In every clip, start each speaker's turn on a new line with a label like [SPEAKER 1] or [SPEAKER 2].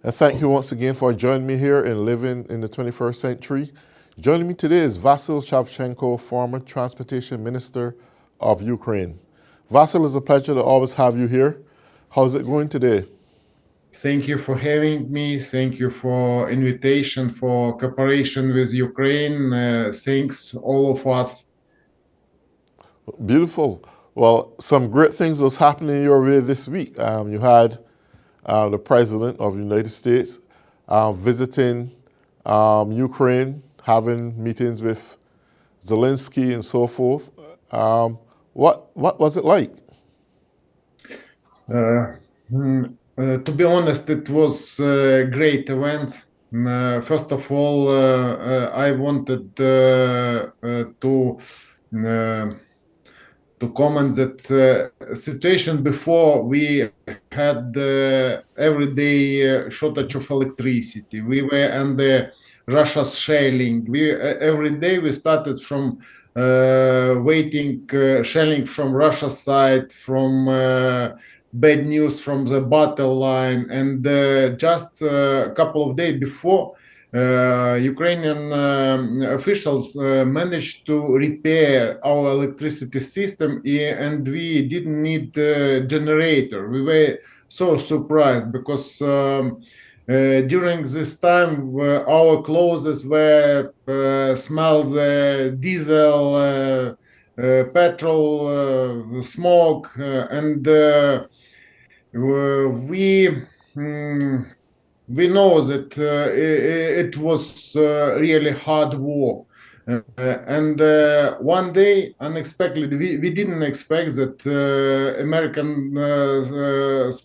[SPEAKER 1] And thank you once again for joining me here in Living in the 21st Century. Joining me today is Vasil Shevchenko, former Transportation Minister of Ukraine. Vasil, it's a pleasure to always have you here. How's it going today?
[SPEAKER 2] Thank you for having me. Thank you for invitation for cooperation with Ukraine. Thanks all of us.
[SPEAKER 1] Beautiful. Well, some great things was happening your way this week. You had the President of the United States visiting Ukraine, having meetings with Zelensky and so forth. What was it like?
[SPEAKER 2] Uh, to be honest, it was a great event. First of all, I wanted uh, to comment that situation before we had everyday shortage of electricity. We were under Russia's shelling. We every day we started from waiting shelling from Russia side, from bad news from the battle line, and just a couple of days before Ukrainian officials managed to repair our electricity system, and we didn't need a generator. We were so surprised because during this time our clothes were smell the diesel, petrol, smoke, and we. mm, we know that it was really hard work. And one day, unexpectedly, we didn't expect that American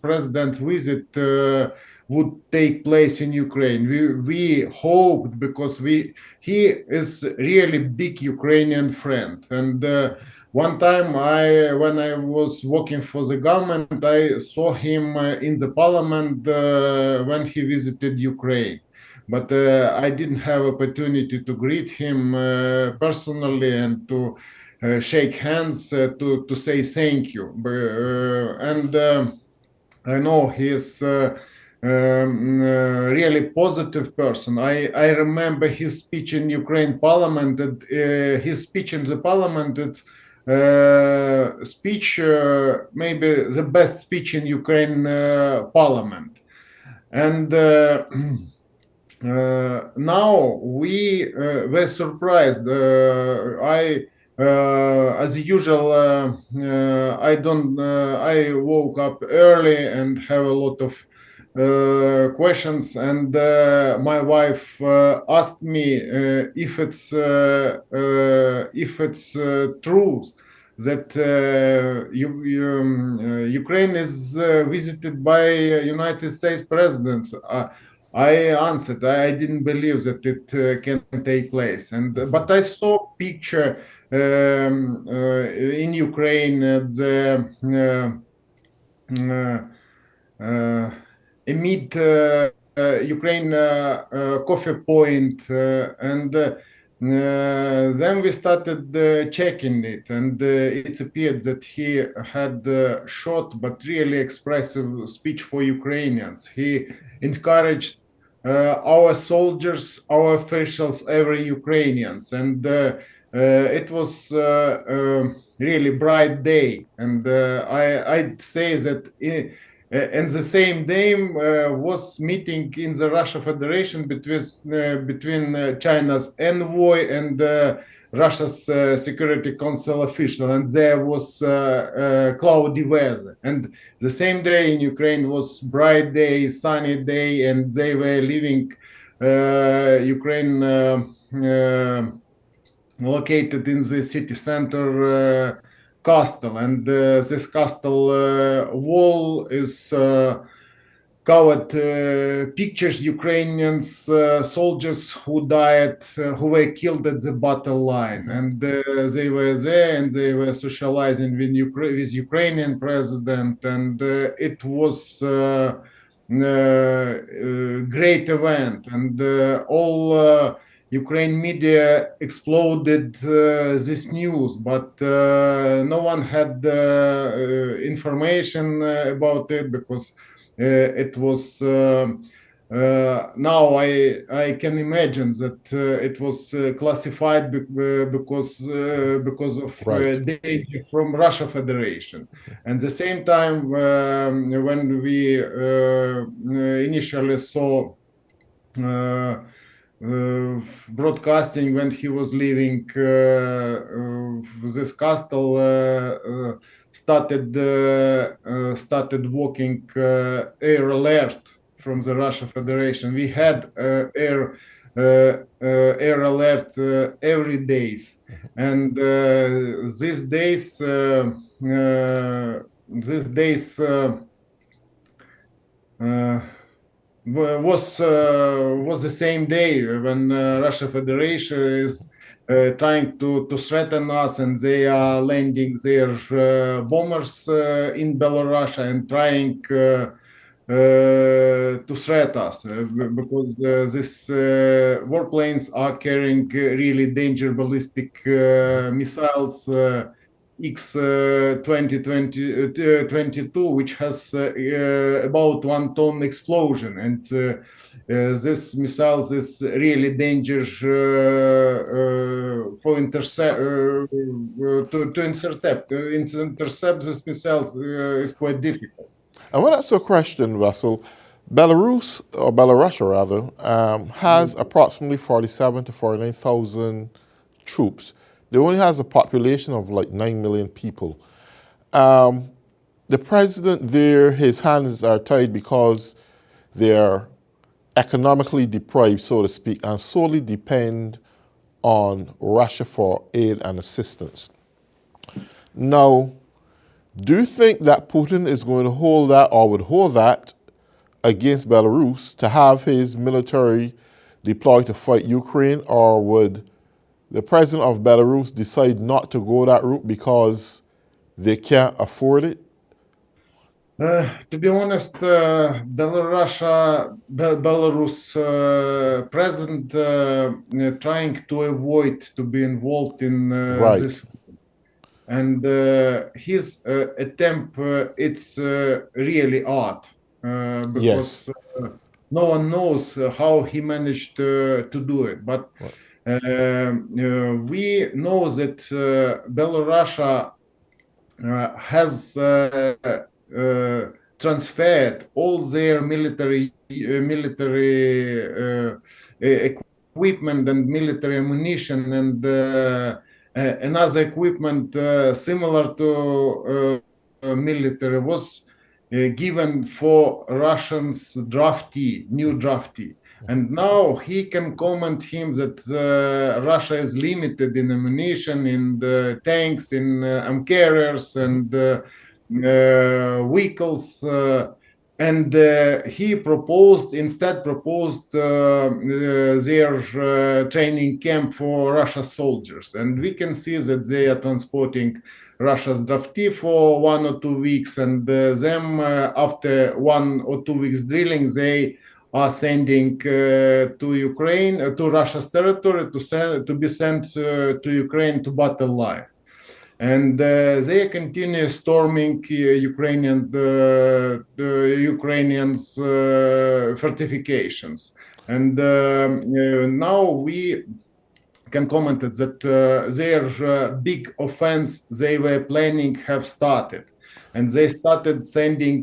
[SPEAKER 2] president visit would take place in Ukraine. We hoped because he is really big Ukrainian friend. And one time, when I was working for the government, I saw him in the parliament when he visited Ukraine. But I didn't have opportunity to greet him personally and to shake hands to say thank you. And I know he's really positive person. I remember his speech in Ukraine parliament. His speech in the parliament. It's speech maybe the best speech in Ukraine parliament. And now we were surprised. As usual, I don't. I woke up early and have a lot of questions, and my wife asked me if it's true that Ukraine is visited by United States presidents. I answered I didn't believe that it can take place, and but I saw picture in Ukraine at the uh, amid Ukraine coffee point, and then we started checking it, and it appeared that he had short but really expressive speech for Ukrainians. He encouraged our soldiers, our officials, every Ukrainians, and it was really bright day. And I'd say that. And the same day was meeting in the Russia Federation between China's envoy and Russia's Security Council official, and there was cloudy weather. And the same day in Ukraine was bright day, sunny day, and they were leaving Ukraine located in the city center castle, and this castle wall is covered pictures Ukrainians soldiers who died, who were killed at the battle line, and they were there and they were socializing with Ukrainian president, and it was great event, and all Ukraine media exploded this news, but no one had information about it because it was Now I can imagine that it was classified because of
[SPEAKER 1] Right.
[SPEAKER 2] danger from Russia Federation. And the same time, when we initially saw uh, broadcasting when he was leaving this castle, started working air alert from the Russia Federation. We had air alert every days, and these days. Uh, was the same day when Russia Federation is trying to threaten us, and they are landing their bombers in Belarus and trying to threat us because these warplanes are carrying really dangerous ballistic missiles. X 2022, which has about 1 ton explosion, and this missiles is really dangerous for intercept this missiles is quite difficult.
[SPEAKER 1] And when that's a question, Russell, Belarus, or Belarus rather, has approximately 47 to 49,000 troops. It only has a population of like 9 million people. The president there, his hands are tied because they're economically deprived, so to speak, and solely depend on Russia for aid and assistance. Now, do you think that Putin is going to hold that or would hold that against Belarus to have his military deployed to fight Ukraine, or would the president of Belarus decide not to go that route because they can't afford it?
[SPEAKER 2] To be honest, Belarus president trying to avoid to be involved in
[SPEAKER 1] Right.
[SPEAKER 2] this, and his attempt it's really odd
[SPEAKER 1] Yes.
[SPEAKER 2] because no one knows how he managed to do it. But
[SPEAKER 1] Right.
[SPEAKER 2] we know that Belarus has transferred all their military equipment and military ammunition and another equipment similar to military was given for Russians draftee, new draftee. And now he can comment him that Russia is limited in ammunition, in the tanks, in carriers and vehicles. And he proposed their training camp for Russia soldiers. And we can see that they are transporting Russia's draftee for 1 or 2 weeks, and them after 1 or 2 weeks drilling, they are sending to Ukraine, to Russia's territory, to be sent to Ukraine to battle live. And they continue storming Ukrainians' fortifications. And now we can comment that their big offense they were planning have started, and they started sending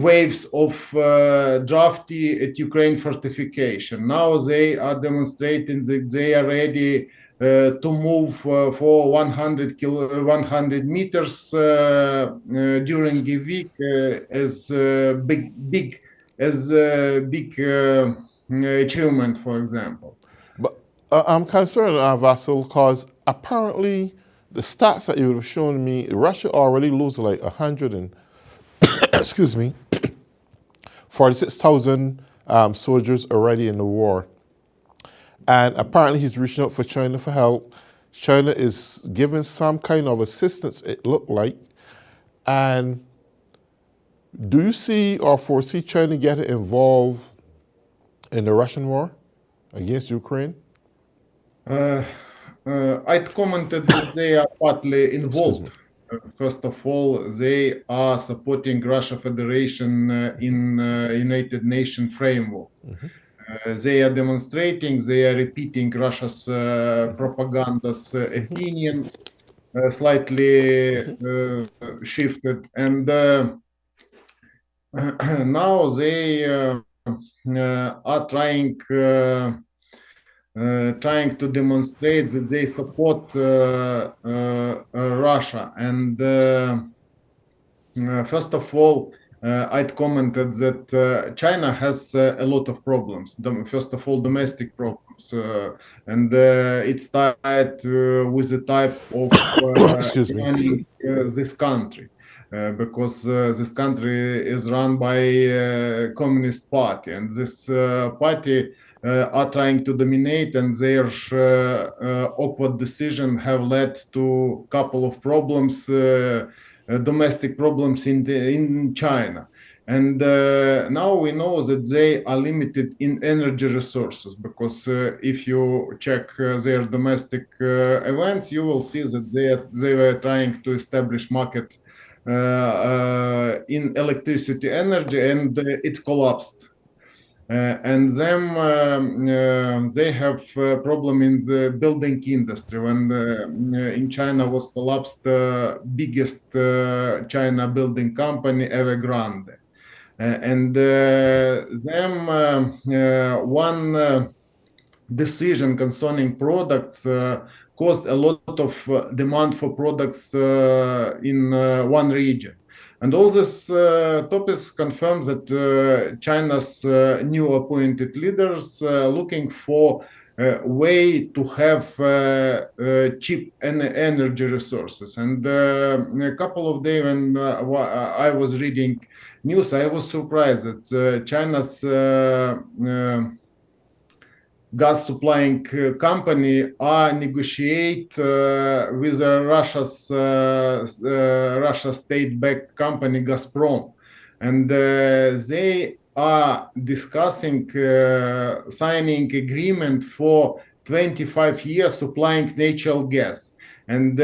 [SPEAKER 2] waves of draftee at Ukraine fortification. Now they are demonstrating that they are ready to move for 100 meters during a week as big achievement, for example.
[SPEAKER 1] But I'm concerned, Vasil, because apparently the stats that you were showing me, Russia already lose like 100 and, excuse me, 46,000 soldiers already in the war. And apparently he's reaching out for China for help. China is giving some kind of assistance, it looked like. And do you see or foresee China getting involved in the Russian war against Ukraine?
[SPEAKER 2] I commented that they are partly
[SPEAKER 1] Excuse
[SPEAKER 2] involved.
[SPEAKER 1] me.
[SPEAKER 2] First of all, they are supporting Russia Federation in United Nations framework. They are demonstrating, they are repeating Russia's propaganda's opinion, slightly shifted, and now they are trying to demonstrate that they support Russia. And first of all, I'd commented that China has a lot of problems. First of all, domestic problems, and it's tied with the type of
[SPEAKER 1] Excuse me.
[SPEAKER 2] running this country. Because this country is run by Communist Party, and this party are trying to dominate, and their awkward decision have led to a couple of problems, domestic problems in China. And now we know that they are limited in energy resources, because if you check their domestic events, you will see that they were trying to establish market in electricity energy, and it collapsed. And then they have a problem in the building industry when in China was collapsed the biggest China building company, Evergrande. And then one decision concerning products caused a lot of demand for products in one region. And all this topics confirm that China's new appointed leaders looking for a way to have cheap energy resources. And a couple of days when I was reading news, I was surprised that China's gas supplying company are negotiate with Russia state-backed company Gazprom, and they are discussing signing agreement for 25 years supplying natural gas. And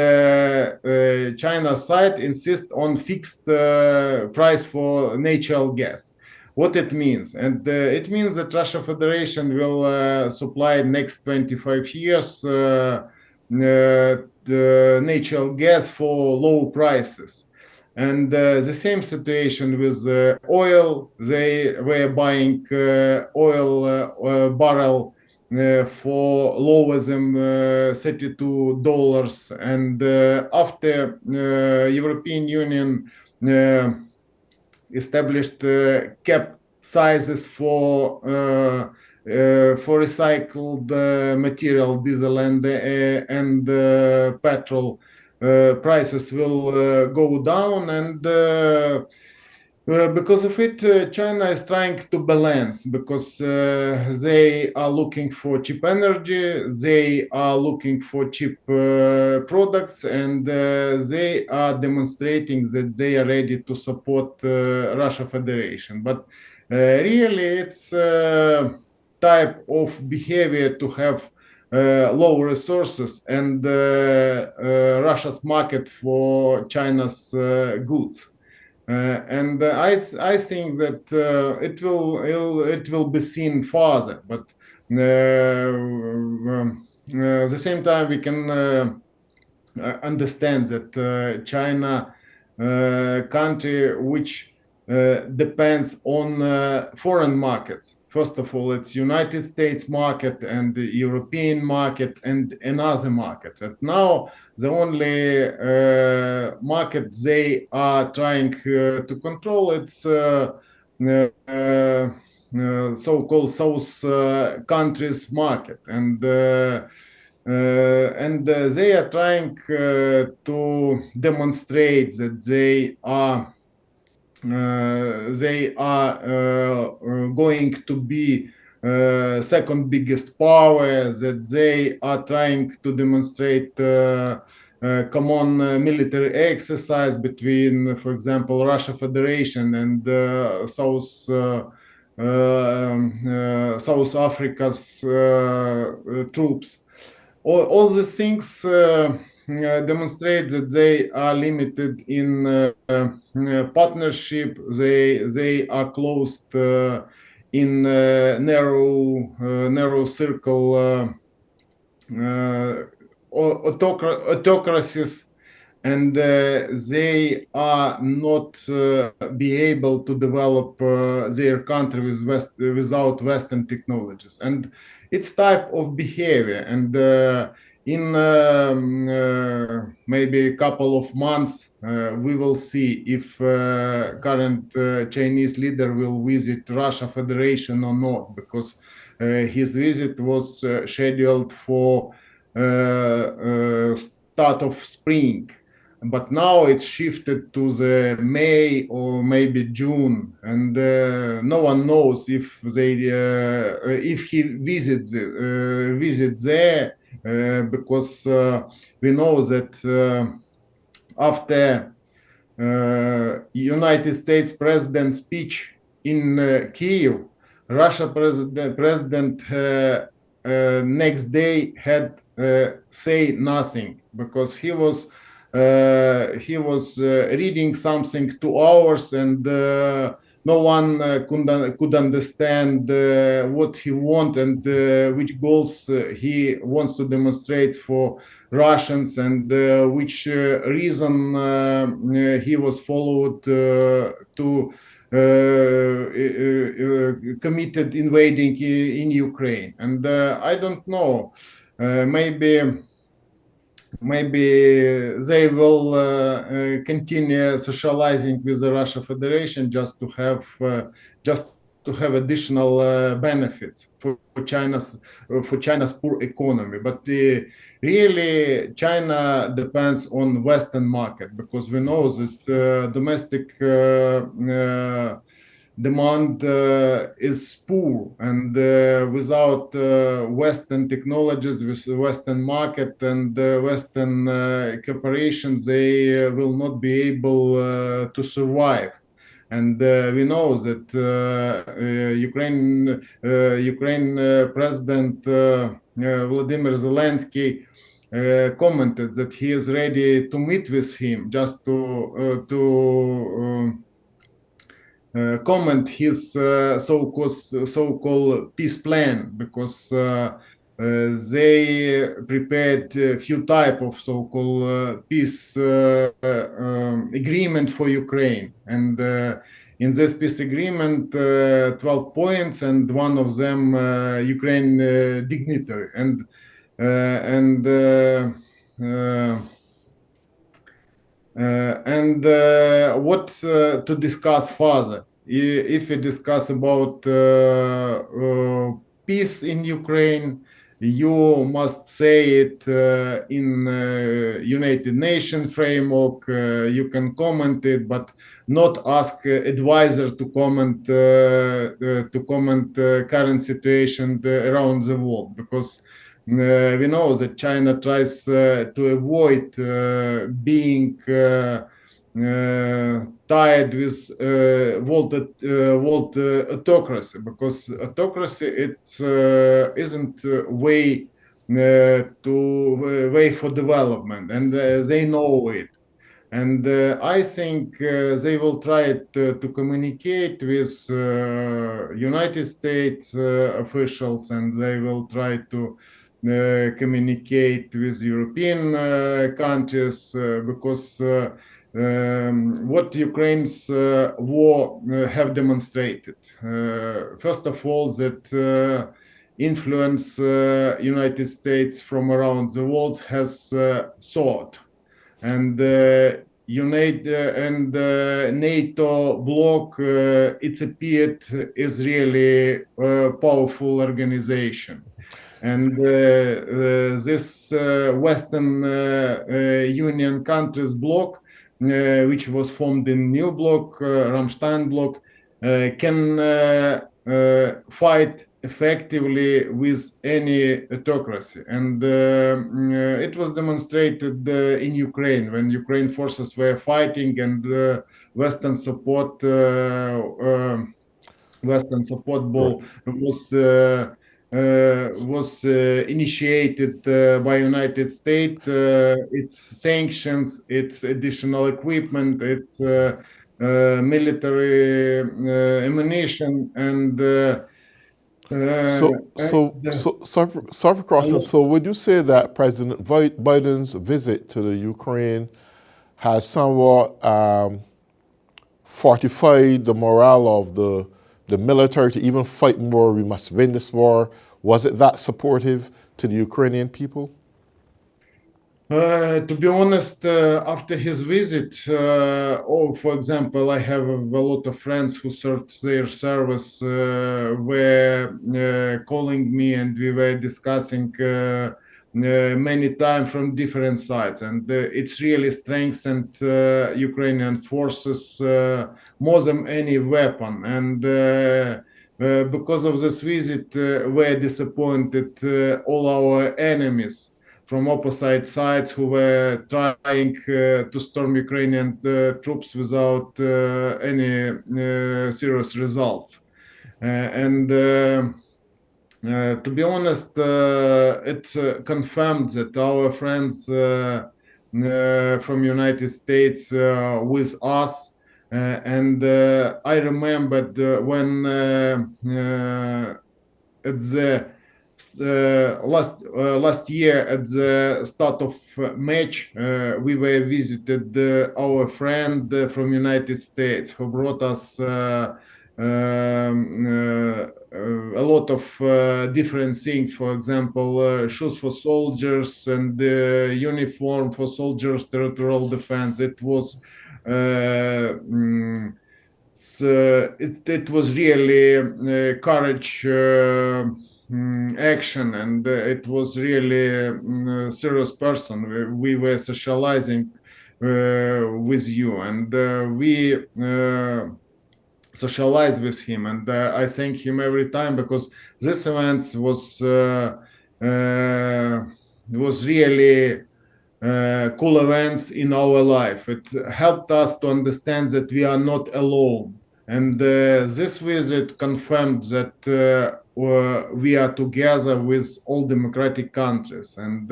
[SPEAKER 2] China's side insists on fixed price for natural gas. What it means, and it means that Russia Federation will supply next 25 years the natural gas for low prices. And the same situation with oil. They were buying oil barrel for lower than $32. And after European Union established cap sizes for recycled material, diesel and petrol, prices will go down, and because of it, China is trying to balance, because they are looking for cheap energy, they are looking for cheap products, and they are demonstrating that they are ready to support Russia Federation. But really, it's type of behavior to have low resources and Russia's market for China's goods. And I think that it will be seen further, but at the same time we can understand that China, country which depends on foreign markets. First of all, it's United States market and the European market and another market. And now the only market they are trying to control, it's so-called South countries market. And they are trying to demonstrate that they are going to be second biggest power, that they are trying to demonstrate common military exercise between, for example, Russia Federation and South Africa's troops. All these things demonstrate that they are limited in partnership. They are closed in narrow circle autocracies, and they are not be able to develop their country without Western technologies. And it's type of behavior. And in maybe a couple of months, we will see if current Chinese leader will visit Russia Federation or not, because his visit was scheduled for start of spring, but now it's shifted to the May or maybe June, and no one knows if he visit there, because we know that after United States president speech in Kiev, Russia president next day had say nothing, because he was reading something 2 hours, and no one could understand what he wants and which goals he wants to demonstrate for Russians, and which reason he was followed to committed invading in Ukraine. And I don't know, maybe they will continue socializing with the Russia Federation just to have additional benefits for China's poor economy. But really, China depends on Western market, because we know that domestic demand is poor, and without Western technologies, with the Western market and Western cooperation, they will not be able to survive. And we know that Ukraine President Vladimir Zelensky commented that he is ready to meet with him, just to comment his so-called peace plan, because they prepared a few type of so-called peace agreement for Ukraine. And in this peace agreement, 12 points, and one of them Ukraine dignitary. And what to discuss further? If we discuss about peace in Ukraine, you must say it in United Nations framework. You can comment it, but not ask advisor to comment current situation around the world, because we know that China tries to avoid being tied with world autocracy, because autocracy it isn't way way for development, and they know it. And I think they will try to communicate with United States officials, and they will try to communicate with European countries, because what Ukraine's war have demonstrated, first of all, that influence United States from around the world has soared, and NATO bloc, it's appeared is really a powerful organization. And this Western Union countries bloc, which was formed in new bloc, Ramstein bloc, can fight effectively with any autocracy. And it was demonstrated in Ukraine, when Ukraine forces were fighting, and Western support was was initiated by United States. Its sanctions, its additional equipment, its military ammunition, and
[SPEAKER 1] So, so,
[SPEAKER 2] the,
[SPEAKER 1] so, Sergeant Crossan, so would you say that President Biden's visit to the Ukraine has somewhat fortified the morale of the military to even fight more? We must win this war. Was it that supportive to the Ukrainian people?
[SPEAKER 2] To be honest, after his visit, for example, I have a lot of friends who served their service, were calling me, and we were discussing many times from different sides, and it's really strengthened Ukrainian forces more than any weapon. And because of this visit, we're disappointed all our enemies from opposite sides who were trying to storm Ukrainian troops without any serious results. And to be honest, it confirmed that our friends from United States with us. And I remembered when at the last year at the start of match, we were visited our friend from United States who brought us a lot of different things. For example, shoes for soldiers and uniform for soldiers, territorial defense. It was it was really courage action, and it was really serious person. We were socializing with you, and we socialize with him, and I thank him every time, because this event was really cool events in our life. It helped us to understand that we are not alone. And this visit confirmed that we are together with all democratic countries, and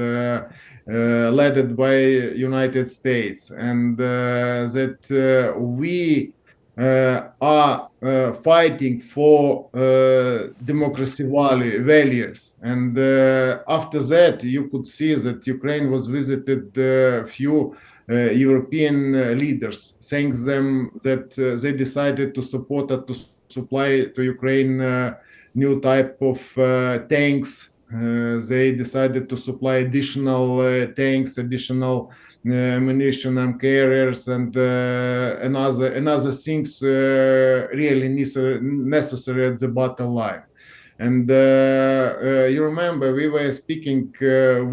[SPEAKER 2] led by United States, and that we are fighting for democracy values. And after that, you could see that Ukraine was visited few European leaders, thanks them that they decided to support and to supply to Ukraine new type of tanks. They decided to supply additional tanks, additional ammunition and carriers, and another things really necessary at the battle line. And you remember we were speaking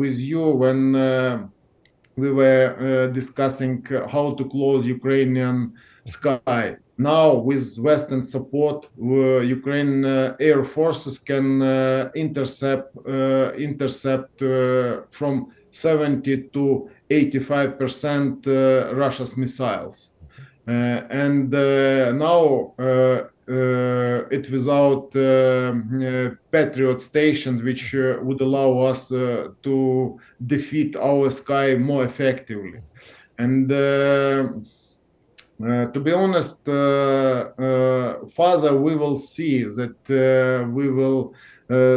[SPEAKER 2] with you when we were discussing how to close Ukrainian sky. Now, with Western support, Ukraine air forces can intercept from 70 to 85% Russia's missiles. And now it without Patriot stations, which would allow us to defeat our sky more effectively. And to be honest, further we will see that we will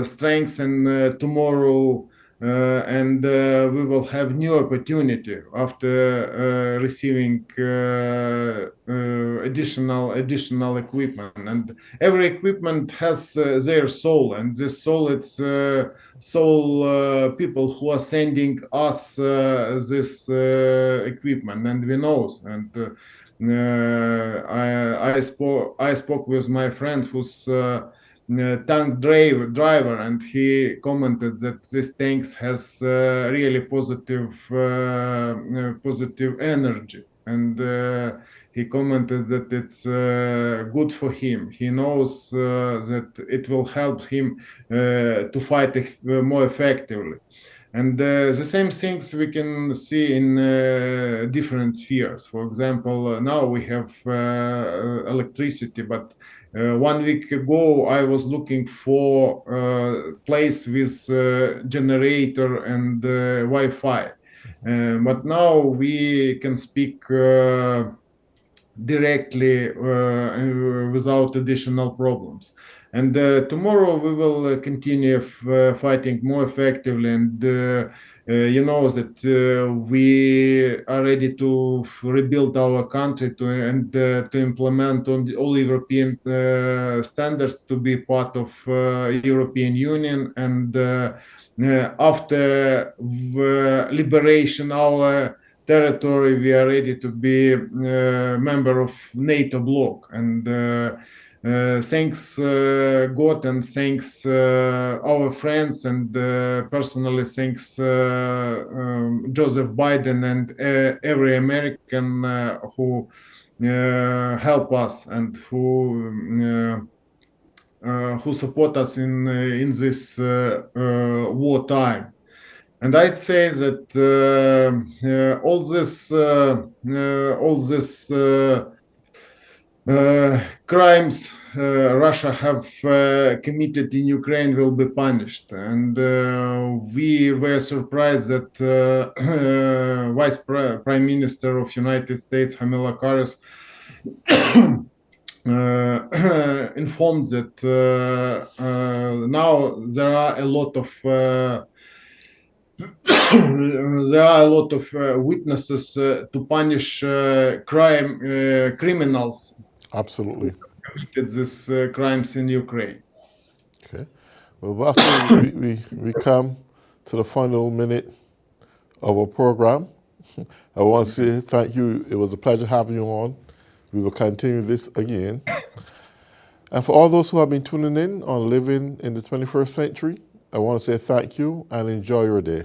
[SPEAKER 2] strengthen tomorrow, and we will have new opportunity after receiving additional equipment. And every equipment has their soul, and this soul, it's soul people who are sending us this equipment, and we know. And I spoke with my friend who's tank driver, and he commented that this tanks has really positive energy, and he commented that it's good for him. He knows that it will help him to fight more effectively. And the same things we can see in different spheres. For example, now we have electricity, but 1 week ago I was looking for a place with generator and Wi-Fi. But now we can speak directly without additional problems. And tomorrow we will continue fighting more effectively. And you know that we are ready to rebuild our country and to implement all European standards to be part of European Union. And after liberation, our territory, we are ready to be a member of NATO bloc. And thanks God, and thanks our friends, and personally thanks Joseph Biden and every American who help us and who support us in this wartime. And I'd say that all this crimes Russia have committed in Ukraine will be punished. And we were surprised that Vice Prime Minister of United States, Kamala Harris, informed that now there are a lot of witnesses to punish criminals
[SPEAKER 1] Absolutely.
[SPEAKER 2] committed these crimes in Ukraine.
[SPEAKER 1] Okay. Well, Vasil, we come to the final minute of our program. I want to say thank you. It was a pleasure having you on. We will continue this again. And for all those who have been tuning in on Living in the 21st Century, I want to say thank you and enjoy your day.